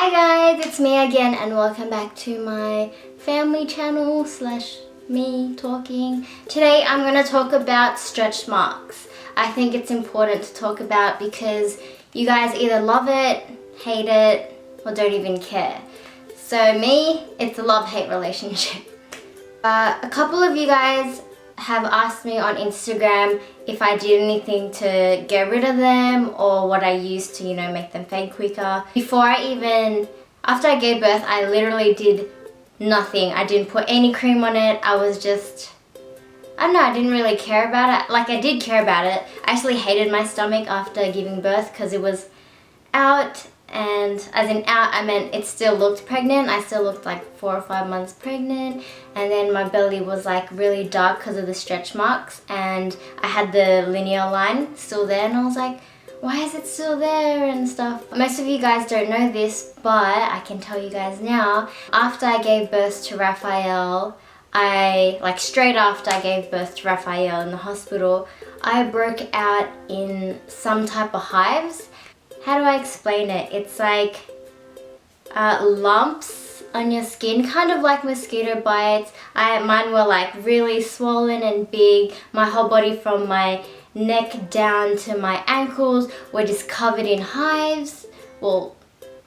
Hi guys, it's me again and welcome back to my family channel slash me talking. Today I'm going to talk about stretch marks. I think it's important to talk about because you guys either love it, hate it, or don't even care. So me, it's a love-hate relationship. A couple of you guys have asked me on Instagram if I did anything to get rid of them or what I used to, make them fade quicker. After I gave birth, I literally did nothing. I didn't put any cream on it. I was just, I don't know, I didn't really care about it. Like, I did care about it. I actually hated my stomach after giving birth because it was out, and as in out, I meant it still looked pregnant. I still looked like 4 or 5 months pregnant, and then my belly was like really dark because of the stretch marks, and I had the linear line still there, and I was like, why is it still there and stuff? Most of you guys don't know this, but I can tell you guys now. After I gave birth to Raphael, straight after I gave birth to Raphael in the hospital, I broke out in some type of hives. How do I explain it? It's like lumps on your skin, kind of like mosquito bites. Mine were like really swollen and big. My whole body from my neck down to my ankles were just covered in hives. Well,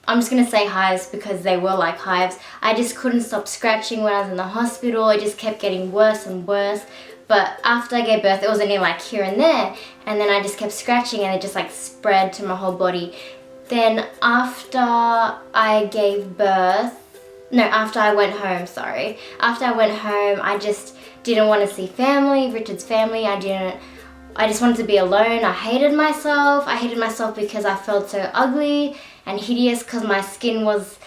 I'm just gonna say hives because they were like hives. I just couldn't stop scratching when I was in the hospital. It just kept getting worse and worse. But after I gave birth, it was only like here and there, and then I just kept scratching and it just like spread to my whole body. Then after I went home, I just didn't want to see family, Richard's family. I just wanted to be alone. I hated myself. I hated myself because I felt so ugly and hideous because my skin was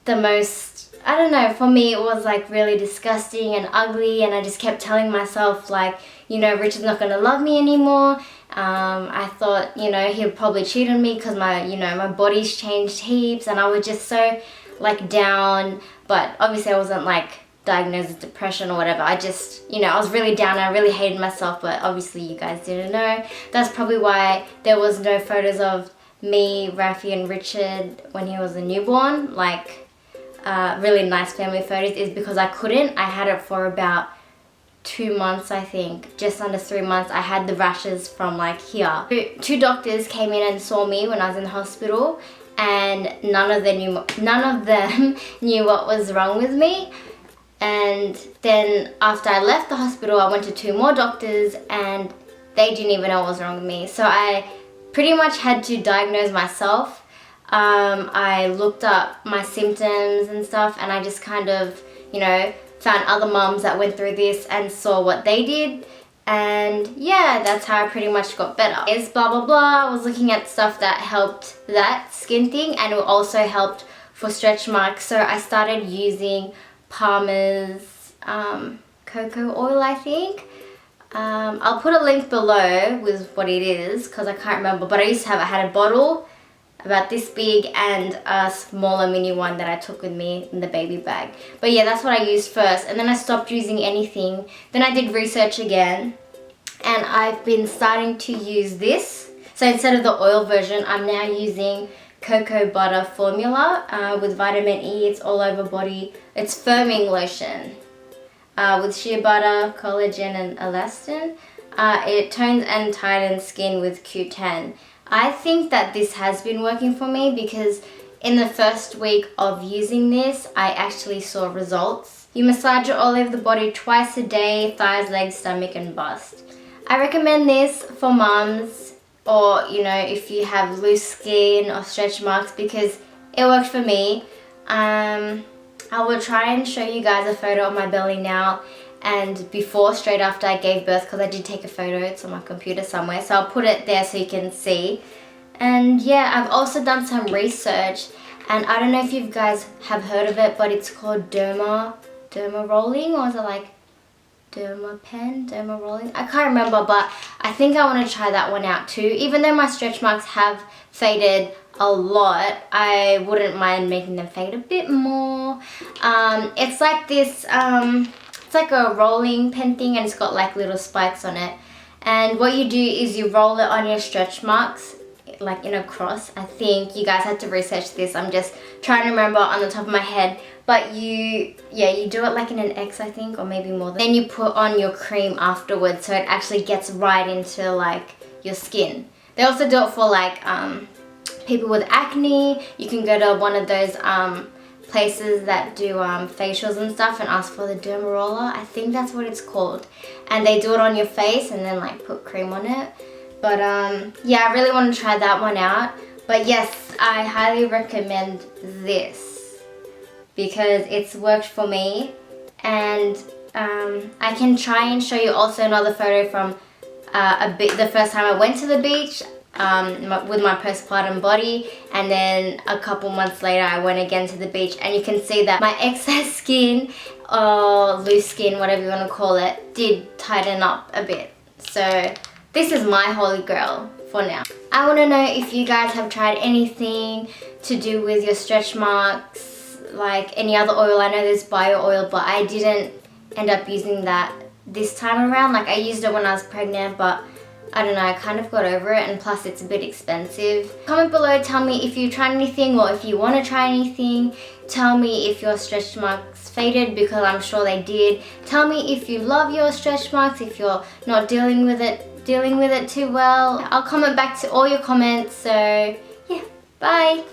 the most, I don't know, for me it was like really disgusting and ugly, and I just kept telling myself like, Richard's not going to love me anymore. I thought, he'll probably cheat on me because my body's changed heaps, and I was just so like down, but obviously I wasn't like diagnosed with depression or whatever. I just, I was really down. I really hated myself, but obviously you guys didn't know. That's probably why there was no photos of me, Rafi, and Richard when he was a newborn, like really nice family photos, is because I couldn't. I had it for about 2 months, I think, just under 3 months. I had the rashes from like here. Two doctors came in and saw me when I was in the hospital, and none of them knew what was wrong with me. And then after I left the hospital, I went to 2 more doctors and they didn't even know what was wrong with me. So I pretty much had to diagnose myself. I looked up my symptoms and stuff, and I just kind of, found other mums that went through this and saw what they did. And yeah, that's how I pretty much got better. It's blah blah blah. I was looking at stuff that helped that skin thing, and it also helped for stretch marks. So I started using Palmer's cocoa oil, I think. I'll put a link below with what it is because I can't remember, but I had a bottle about this big and a smaller mini one that I took with me in the baby bag. But yeah, that's what I used first, and then I stopped using anything. Then I did research again, and I've been starting to use this. So instead of the oil version, I'm now using cocoa butter formula with vitamin E. It's all over body. It's firming lotion with shea butter, collagen, and elastin. It tones and tightens skin with Q10. I think that this has been working for me because in the first week of using this, I actually saw results. You massage it all over the body twice a day: thighs, legs, stomach, and bust. I recommend this for mums, or if you have loose skin or stretch marks, because it worked for me. I will try and show you guys a photo of my belly now and before, straight after I gave birth, because I did take a photo. It's on my computer somewhere, so I'll put it there so you can see. And yeah, I've also done some research, and I don't know if you guys have heard of it, but it's called Derma Rolling, or is it like Derma Rolling? I can't remember, but I think I want to try that one out too. Even though my stretch marks have faded a lot, I wouldn't mind making them fade a bit more. It's like this, it's like a rolling pen thing, and it's got like little spikes on it. And what you do is you roll it on your stretch marks like in a cross. I think you guys had to research this. I'm just trying to remember on the top of my head. But you do it like in an X, I think, or maybe more. Then you put on your cream afterwards, so it actually gets right into like your skin. They also do it for like people with acne. You can go to one of those places that do facials and stuff and ask for the Derma Roller. I think that's what it's called. And they do it on your face and then like put cream on it. But yeah, I really want to try that one out. But yes, I highly recommend this because it's worked for me. And I can try and show you also another photo from the first time I went to the beach with my postpartum body, and then a couple months later I went again to the beach, and you can see that my excess skin or loose skin, whatever you want to call it, did tighten up a bit. So this is my holy grail for now. I want to know if you guys have tried anything to do with your stretch marks, like any other oil. I know there's bio oil, but I didn't end up using that this time around. Like I used it when I was pregnant, but I don't know, I kind of got over it, and plus it's a bit expensive. Comment below, tell me if you tried anything or if you want to try anything. Tell me if your stretch marks faded, because I'm sure they did. Tell me if you love your stretch marks, if you're not dealing with it too well. I'll comment back to all your comments, so yeah, bye.